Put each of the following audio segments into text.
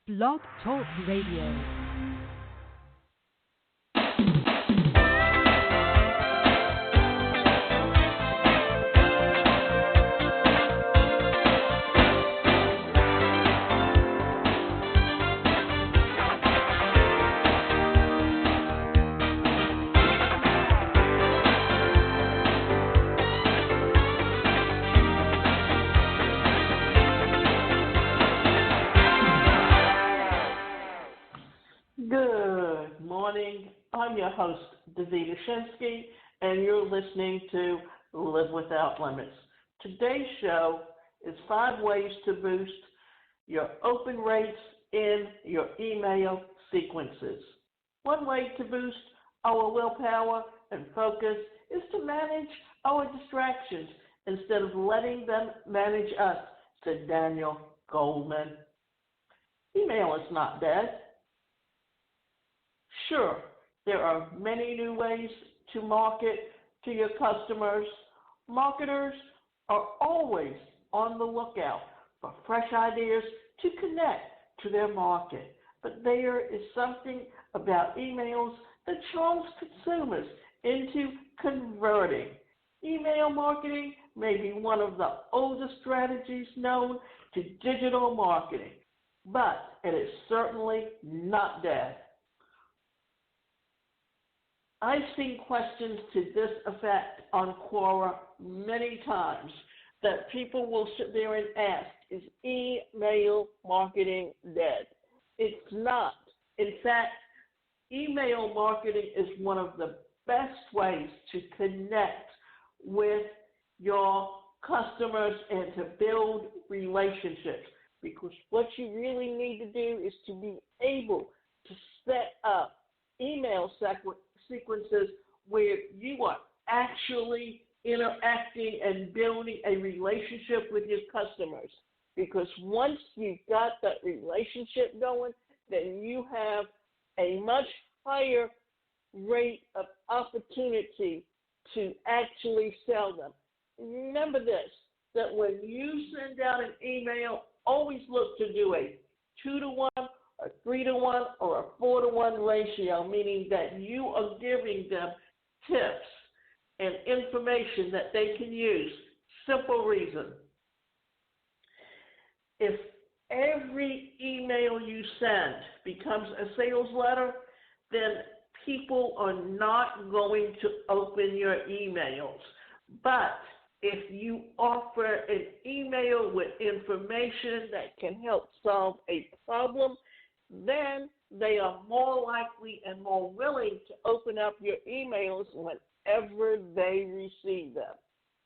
Blog Talk Radio. Good morning. I'm your host, Davida Shinsky, and you're listening to Live Without Limits. Today's show is 5 ways to boost your open rates in your email sequences. One way to boost our willpower and focus is to manage our distractions instead of letting them manage us, said Daniel Goldman. Email is not dead. Sure, there are many new ways to market to your customers. Marketers are always on the lookout for fresh ideas to connect to their market. But there is something about emails that charms consumers into converting. Email marketing may be one of the oldest strategies known to digital marketing, but it is certainly not dead. I've seen questions to this effect on Quora many times that people will sit there and ask, is email marketing dead? It's not. In fact, email marketing is one of the best ways to connect with your customers and to build relationships, because what you really need to do is to be able to set up email sequences where you are actually interacting and building a relationship with your customers. Because once you've got that relationship going, then you have a much higher rate of opportunity to actually sell them. Remember this, that when you send out an email, always look to do a 2-to-1, a 3-to-1, or a 4-to-1 ratio, meaning that you are giving them tips and information that they can use. Simple reason. If every email you send becomes a sales letter, then people are not going to open your emails. But if you offer an email with information that can help solve a problem, then they are more likely and more willing to open up your emails whenever they receive them.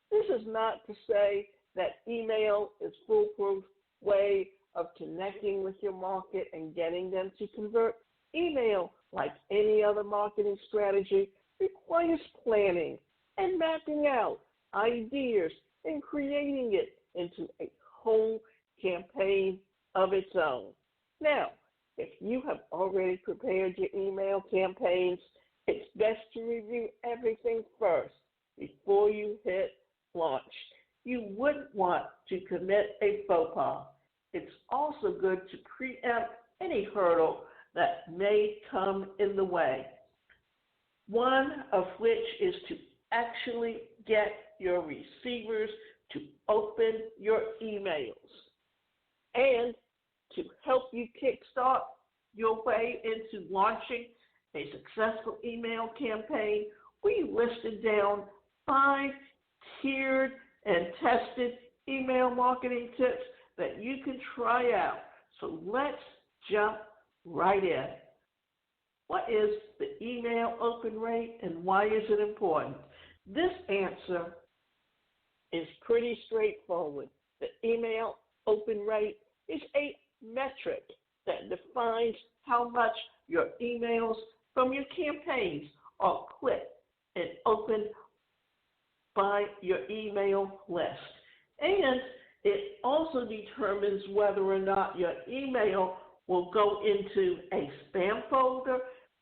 This is not to say that email is a foolproof way of connecting with your market and getting them to convert. Email, like any other marketing strategy, requires planning and mapping out ideas and creating it into a whole campaign of its own. Now, if you have already prepared your email campaigns, it's best to review everything first before you hit launch. You wouldn't want to commit a faux pas. It's also good to preempt any hurdle that may come in the way, one of which is to actually get your receivers to open your emails. And to help you kickstart your way into launching a successful email campaign, we listed down 5 tiered and tested email marketing tips that you can try out. So let's jump right in. What is the email open rate and why is it important? This answer is pretty straightforward. The email open rate is a metric that defines how much your emails from your campaigns are clicked and opened by your email list. And it also determines whether or not your email will go into a spam folder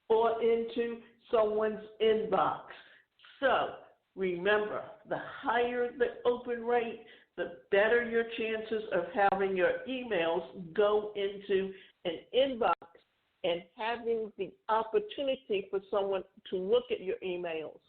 or into someone's inbox. So remember, the higher the open rate, the better your chances of having your emails go into an inbox and having the opportunity for someone to look at your emails.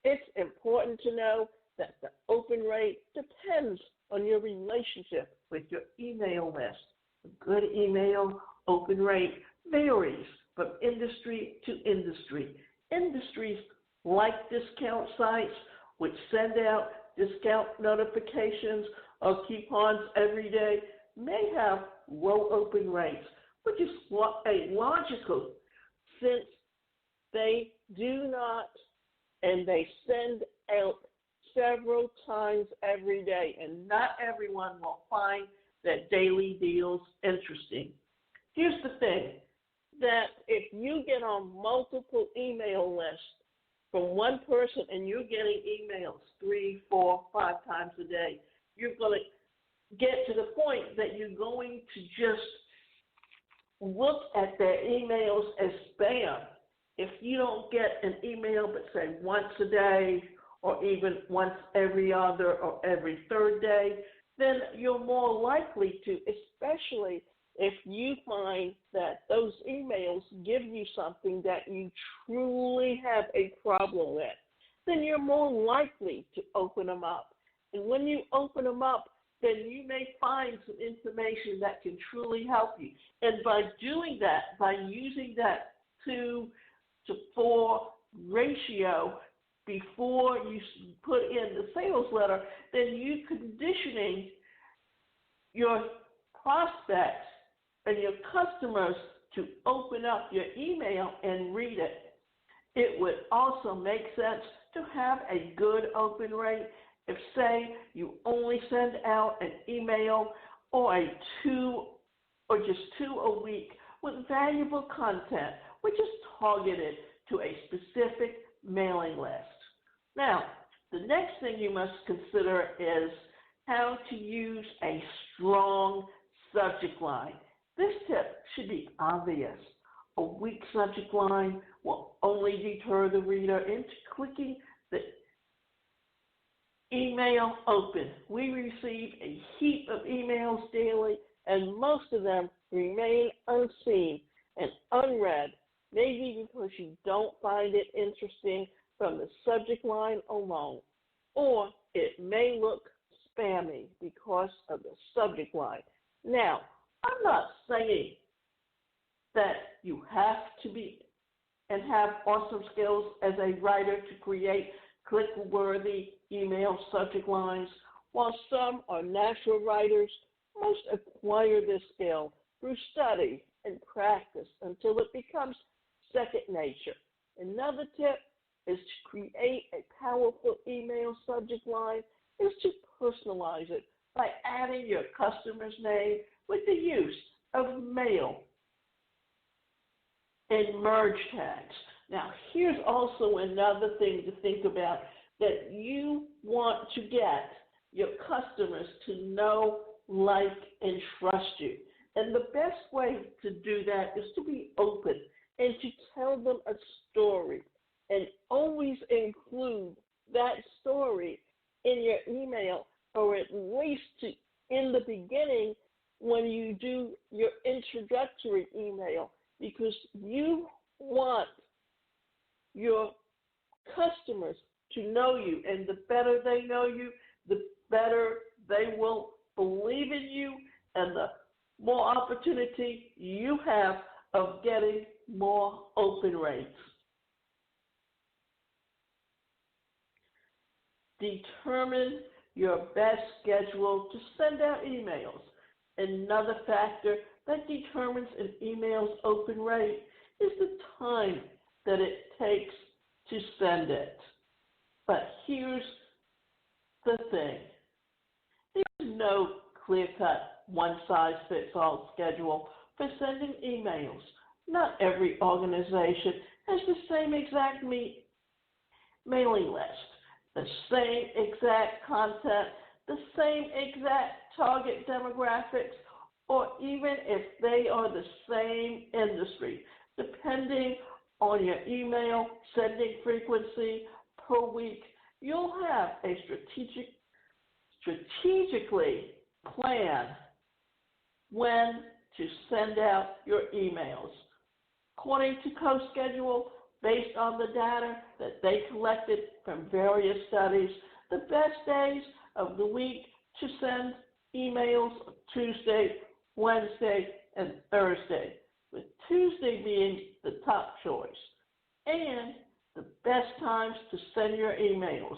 It's important to know that the open rate depends on your relationship with your email list. A good email open rate varies from industry to industry. Industries like discount sites, which send out discount notifications or coupons every day, may have low open rates, which is logical since they do not, and they send out several times every day, and not everyone will find that daily deals interesting. Here's the thing, that if you get on multiple email lists from one person and you're getting emails 3, 4, 5 times a day, you're going to get to the point that you're going to just look at their emails as spam. If you don't get an email but say once a day or even once every other or every third day, then you're more likely to, especially if you find that those emails give you something that you truly have a problem with, then you're more likely to open them up. And when you open them up, then you may find some information that can truly help you. And by doing that, by using that 2 to 4 ratio before you put in the sales letter, then you're conditioning your prospects and your customers to open up your email and read it. It would also make sense to have a good open rate. If, say, you only send out an email or just 2 a week with valuable content, which is targeted to a specific mailing list. Now, the next thing you must consider is how to use a strong subject line. This tip should be obvious. A weak subject line will only deter the reader into clicking the email open. We receive a heap of emails daily, and most of them remain unseen and unread, maybe because you don't find it interesting from the subject line alone, or it may look spammy because of the subject line. Now, I'm not saying that you have to be and have awesome skills as a writer to create click-worthy email subject lines. While some are natural writers, most acquire this skill through study and practice until it becomes second nature. Another tip is to create a powerful email subject line is to personalize it by adding your customer's name with the use of mail and merge tags. Now, here's also another thing to think about, that you want to get your customers to know, like, and trust you. And the best way to do that is to be open and to tell them a story, and always include that story in your email, or at least in the beginning when you do your introductory email, because you want your customers to know you, and the better they know you, the better they will believe in you, and the more opportunity you have of getting more open rates. Determine your best schedule to send out emails. Another factor that determines an email's open rate is the time that it takes to send it. But here's the thing. There's no clear-cut, one-size-fits-all schedule for sending emails. Not every organization has the same exact mailing list, the same exact content, the same exact target demographics, or even if they are the same industry. Depending on your email sending frequency per week, you'll have a strategic strategically plan when to send out your emails. According to coachesw, based on the data that they collected from various studies, the best days of the week to send emails are Tuesday, Wednesday, and Thursday, with Tuesday being the top choice. And the best times to send your emails.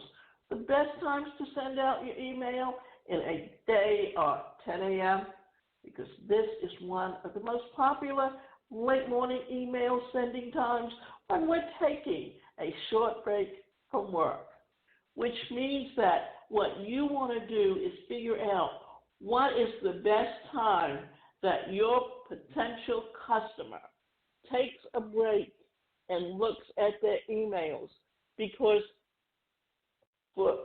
The best times to send out your email in a day are 10 a.m., because this is one of the most popular late morning email sending times when we're taking a short break from work, which means that what you want to do is figure out what is the best time that your potential customer takes a break and looks at their emails, because for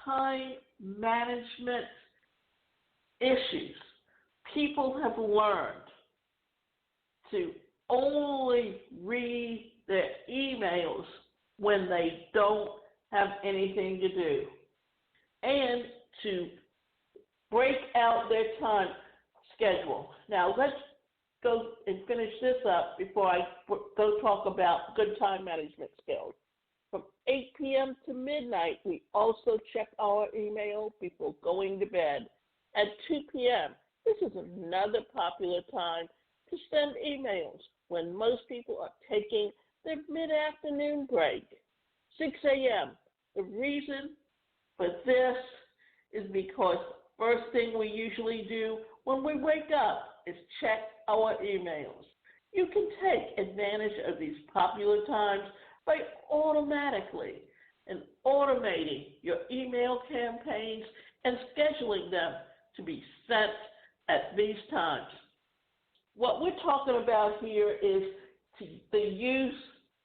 time management issues, people have learned to only read their emails when they don't have anything to do, and to break out their time schedule. Now, let's go and finish this up before I go talk about good time management skills. From 8 p.m. to midnight, we also check our email before going to bed. At 2 p.m., this is another popular time to send emails when most people are taking their mid-afternoon break. 6 a.m., the reason for this is because the first thing we usually do when we wake up is check our emails. You can take advantage of these popular times by automatically and automating your email campaigns and scheduling them to be sent at these times. What we're talking about here is the use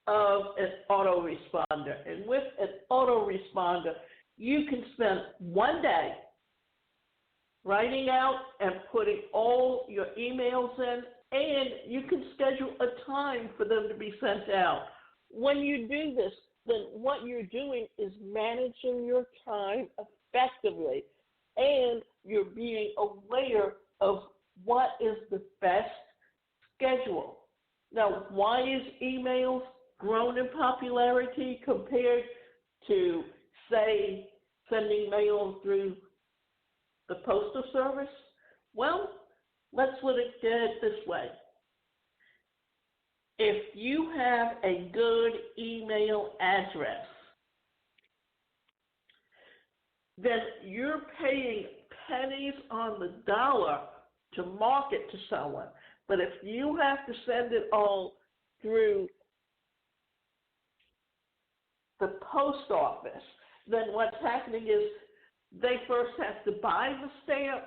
of an autoresponder. And with an autoresponder, you can spend one day writing out and putting all your emails in, and you can schedule a time for them to be sent out. When you do this, then what you're doing is managing your time effectively, and you're being aware of what is the best schedule. Now, why is emails grown in popularity compared to, say, sending mail through the postal service? Well, let's look at it this way. If you have a good email address, then you're paying pennies on the dollar to market to someone. But if you have to send it all through the post office, then what's happening is they first have to buy the stamp,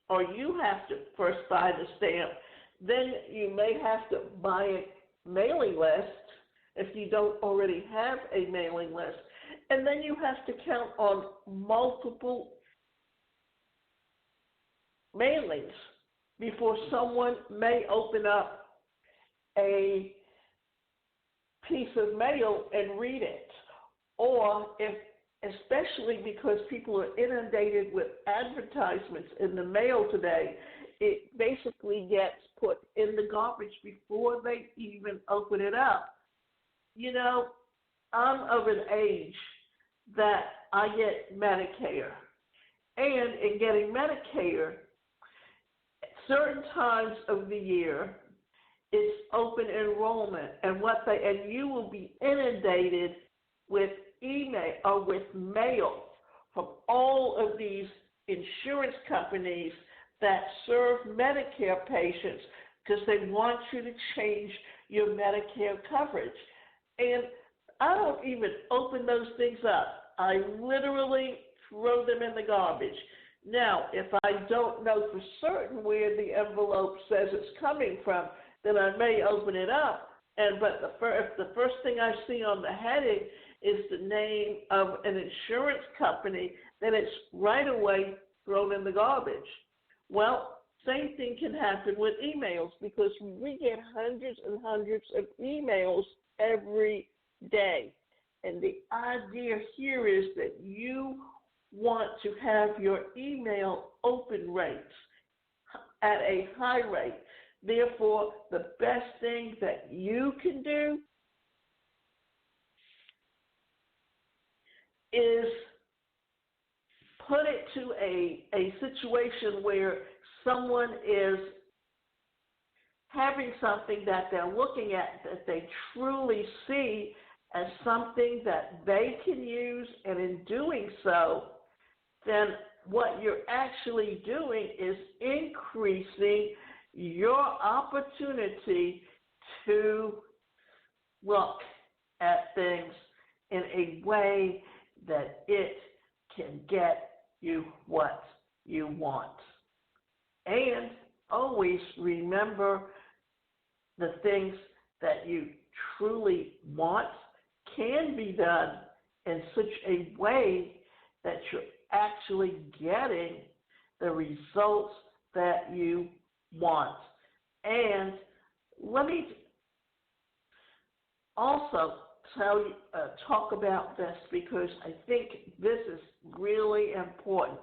or you have to first buy the stamp. Then you may have to buy a mailing list if you don't already have a mailing list. And then you have to count on multiple mailings before someone may open up a piece of mail and read it. Or especially because people are inundated with advertisements in the mail today, it basically gets put in the garbage before they even open it up. You know, I'm of an age that I get Medicare. And in getting Medicare, at certain times of the year, it's open enrollment, and you will be inundated with email or with mail from all of these insurance companies that serve Medicare patients because they want you to change your Medicare coverage. And I don't even open those things up. I literally throw them in the garbage. Now, if I don't know for certain where the envelope says it's coming from, then I may open it up. But if the first thing I see on the heading is the name of an insurance company, then it's right away thrown in the garbage. Well, same thing can happen with emails, because we get hundreds and hundreds of emails every day. And the idea here is that you want to have your email open rates at a high rate. Therefore, the best thing that you can do is put it to a situation where someone is having something that they're looking at that they truly see as something that they can use, and in doing so, then what you're actually doing is increasing your opportunity to look at things in a way that it can get you what you want. And always remember, the things that you truly want can be done in such a way that you're actually getting the results that you want. And let me also talk about this, because I think this is really important.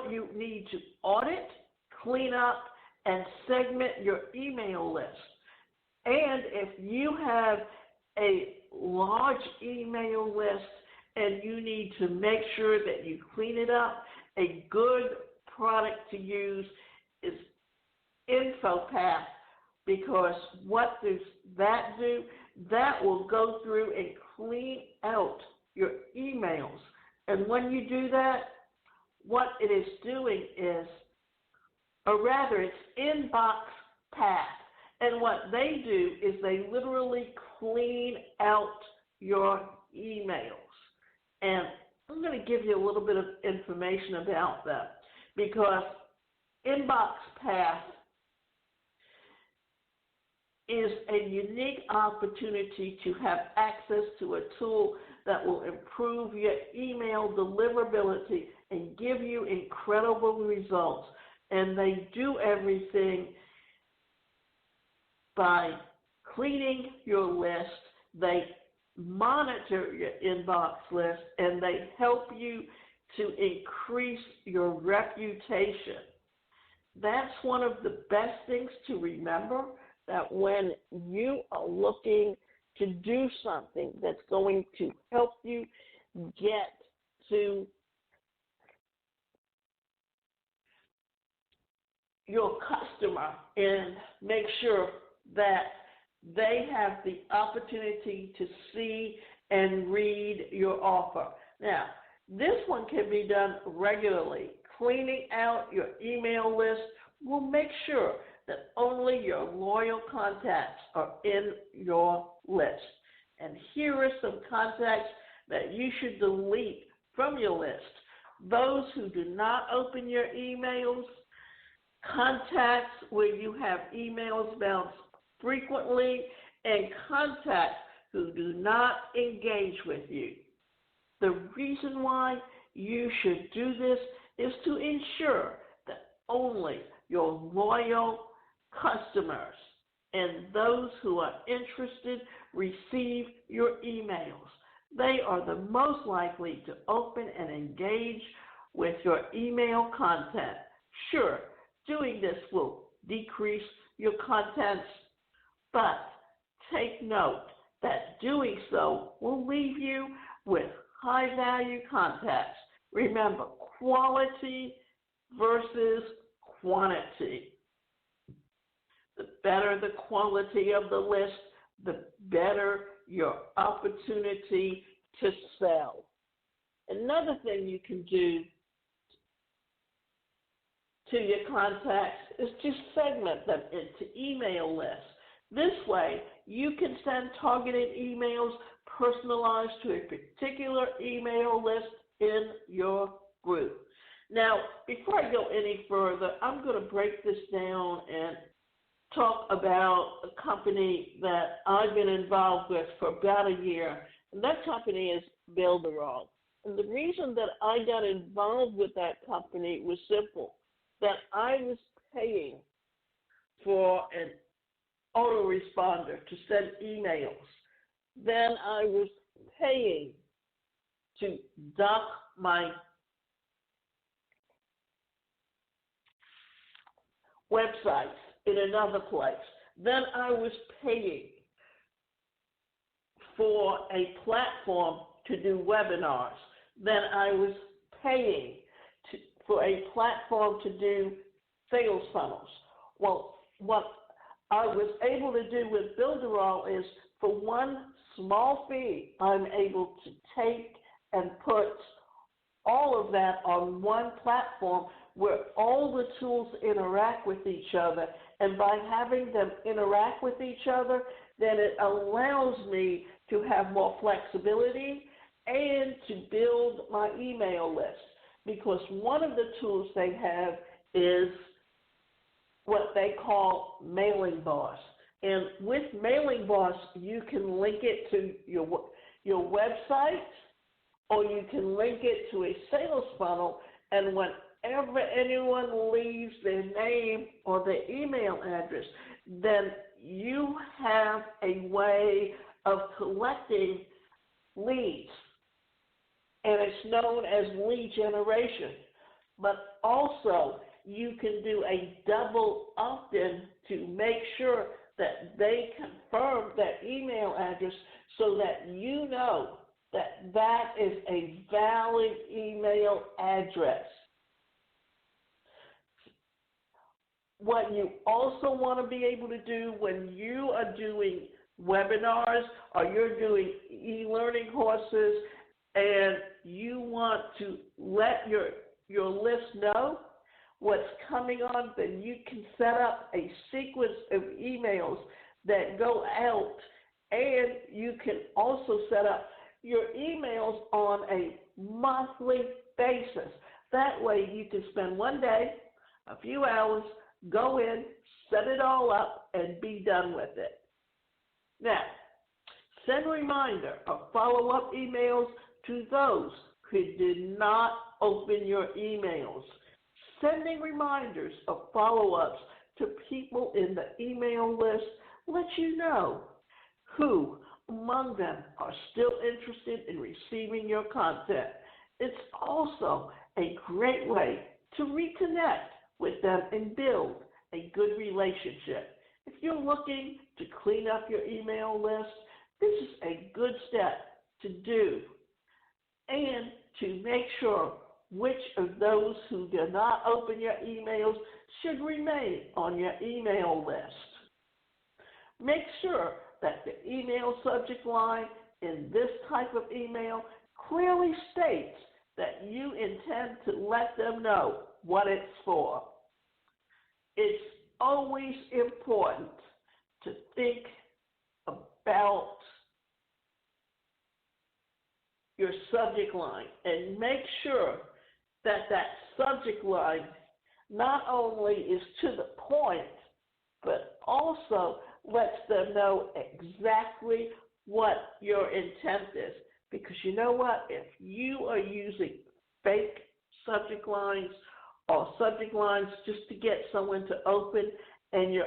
You need to audit, clean up, and segment your email list. And if you have a large email list and you need to make sure that you clean it up, a good product to use is InfoPath, because what does that do? That will go through and clean out your emails. And when you do that, what it is doing is, or rather, it's Inbox Path. And what they do is they literally clean out your emails. And I'm going to give you a little bit of information about that, because Inbox Path is a unique opportunity to have access to a tool that will improve your email deliverability and give you incredible results. And they do everything by cleaning your list. They monitor your inbox list, and they help you to increase your reputation. That's one of the best things to remember, that when you are looking to do something that's going to help you get to your customer and make sure that they have the opportunity to see and read your offer. Now, this one can be done regularly. Cleaning out your email list will make sure that only your loyal contacts are in your list. And here are some contacts that you should delete from your list: those who do not open your emails, contacts where you have emails bounce frequently, and contacts who do not engage with you. The reason why you should do this is to ensure that only your loyal customers and those who are interested receive your emails. They are the most likely to open and engage with your email content. Sure, doing this will decrease your contents, but take note that doing so will leave you with high-value contacts. Remember, quality versus quantity. The better the quality of the list, the better your opportunity to sell. Another thing you can do to your contacts is just segment them into email lists. This way, you can send targeted emails personalized to a particular email list in your group. Now, before I go any further, I'm going to break this down and talk about a company that I've been involved with for about a year, and that company is Builderall. And the reason that I got involved with that company was simple, that I was paying for an autoresponder to send emails. Then I was paying to dock my websites in another place. Then I was paying for a platform to do webinars. Then I was paying for a platform to do sales funnels. Well, what I was able to do with Builderall is for one small fee, I'm able to take and put all of that on one platform where all the tools interact with each other. And by having them interact with each other, then it allows me to have more flexibility and to build my email list. Because one of the tools they have is what they call Mailing Boss. And with Mailing Boss, you can link it to your website, or you can link it to a sales funnel, and whenever anyone leaves their name or their email address, then you have a way of collecting leads, and it's known as lead generation. But also, you can do a double opt-in to make sure that they confirm that email address so that you know that that is a valid email address. What you also want to be able to do when you are doing webinars or you're doing e-learning courses and you want to let your list know what's coming on, then you can set up a sequence of emails that go out, and you can also set up your emails on a monthly basis. That way you can spend one day, a few hours, go in, set it all up, and be done with it. Now, send reminder or follow-up emails to those who did not open your emails. Sending reminders of follow-ups to people in the email list lets you know who among them are still interested in receiving your content. It's also a great way to reconnect with them and build a good relationship. If you're looking to clean up your email list, this is a good step to do, and to make sure which of those who do not open your emails should remain on your email list. Make sure that the email subject line in this type of email clearly states that you intend to let them know what it's for. It's always important to think about your subject line and make sure that that subject line not only is to the point, but also lets them know exactly what your intent is. Because you know what? If you are using fake subject lines or subject lines just to get someone to open, and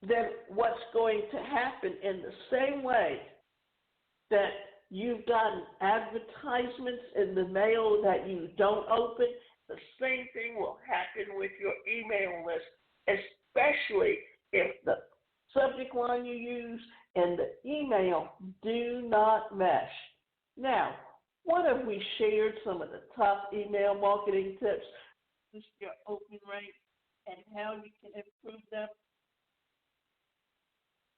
then what's going to happen in the same way that you've gotten advertisements in the mail that you don't open, the same thing will happen with your email list, especially if the subject line you use and the email do not mesh. Now, what have we shared some of the top email marketing tips, boost your open rate, and how you can improve them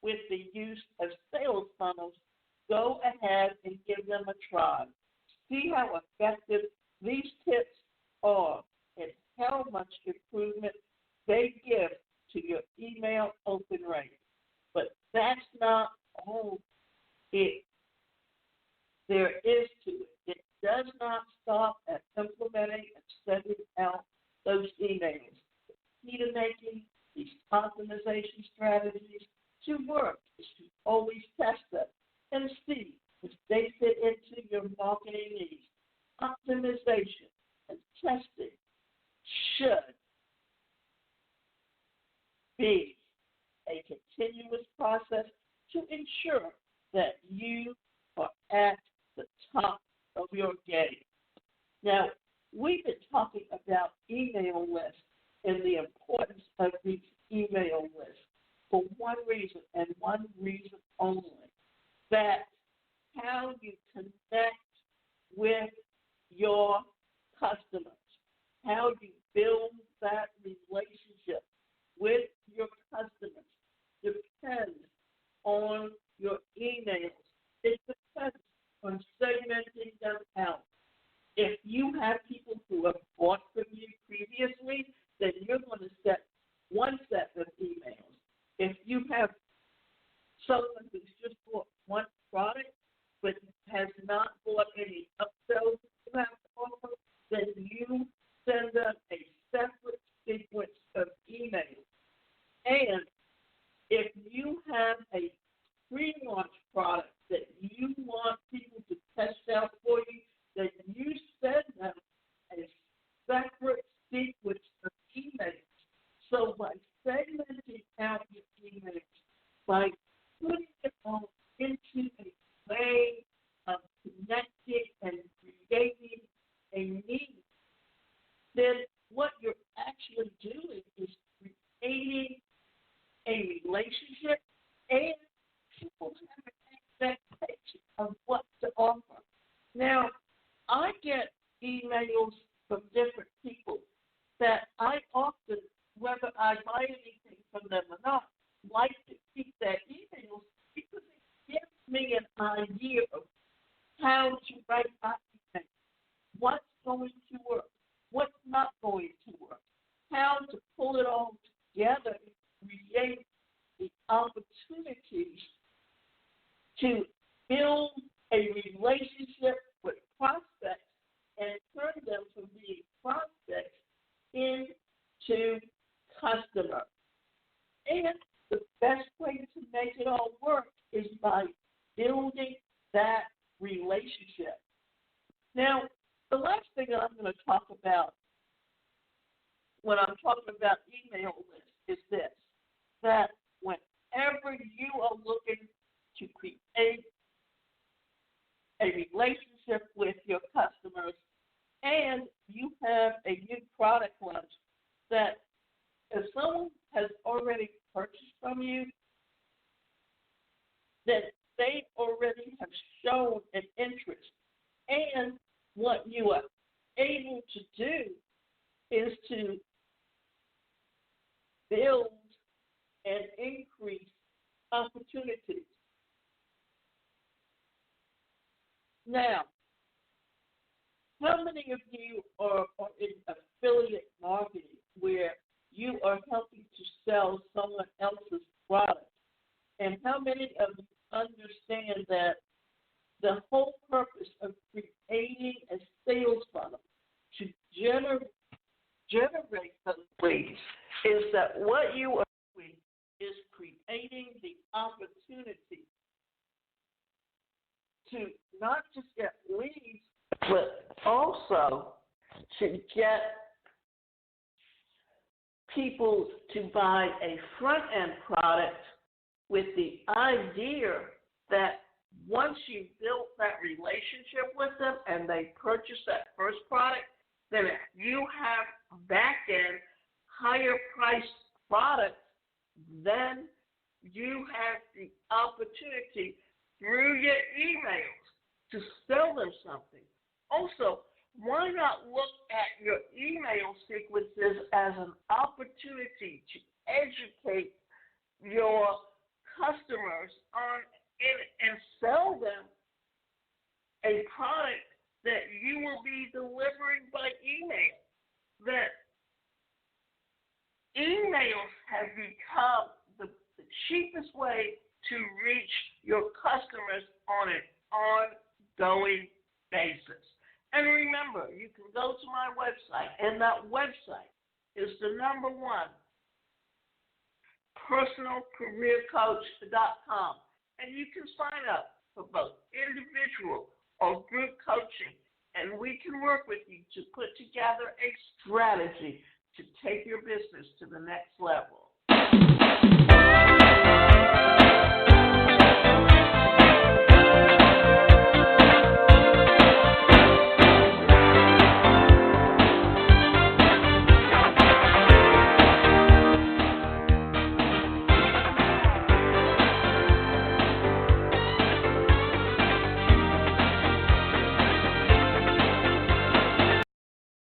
with the use of sales funnels? Go ahead and give them a try. See how effective these tips are and how much improvement they give to your email open rate. But that's not all there is to it. It does not stop at implementing and sending out those emails. The key to making these optimization strategies to work is to always test them and see if they fit into your marketing needs. Optimization and testing should be a continuous process to ensure that you are at the top of your game. Now, we've been talking about email lists and the importance sequence of emails. And if you have a pre-launch product that you want people to test out for you, then you send them a separate sequence of emails. So by segmenting out your emails, by putting it all into a way of connecting and creating a need, then what you're actually doing is creating a relationship, and people have an expectation of what to offer. Now, I get emails from different people that I often, whether I buy anything from them or not, like to keep their emails because it gives me an idea of how to write my email, what's going to work, what's not going to work, how to pull it all together and create the opportunities to build a relationship with prospects and turn them from being prospects into customers. And the best way to make it all work is by building that relationship. Now, the last thing that I'm going to talk about when I'm talking about email lists is this, that whenever you are looking to create a relationship with your customers and you have a new product launch, that if someone has already purchased from you, that they already have shown an interest. And what you are able to do is to build and increase opportunities. Now, how many of you are in affiliate marketing where you are helping to sell someone else's product? And how many of you understand that the whole purpose of creating a sales funnel to generate those leads is that what you are doing is creating the opportunity to not just get leads, but also to get people to buy a front-end product with the idea that once you build that relationship with them and they purchase that first product, then if you have back-end, higher-priced products, then you have the opportunity through your emails to sell them something. Also, why not look at your email sequences as an opportunity to educate your customers on and sell them a product that you will be delivering by email? That emails have become the cheapest way to reach your customers on an ongoing basis. And remember, you can go to my website, and that website is the number one, personalcareercoach.com. And you can sign up for both individual or group coaching, and we can work with you to put together a strategy to take your business to the next level.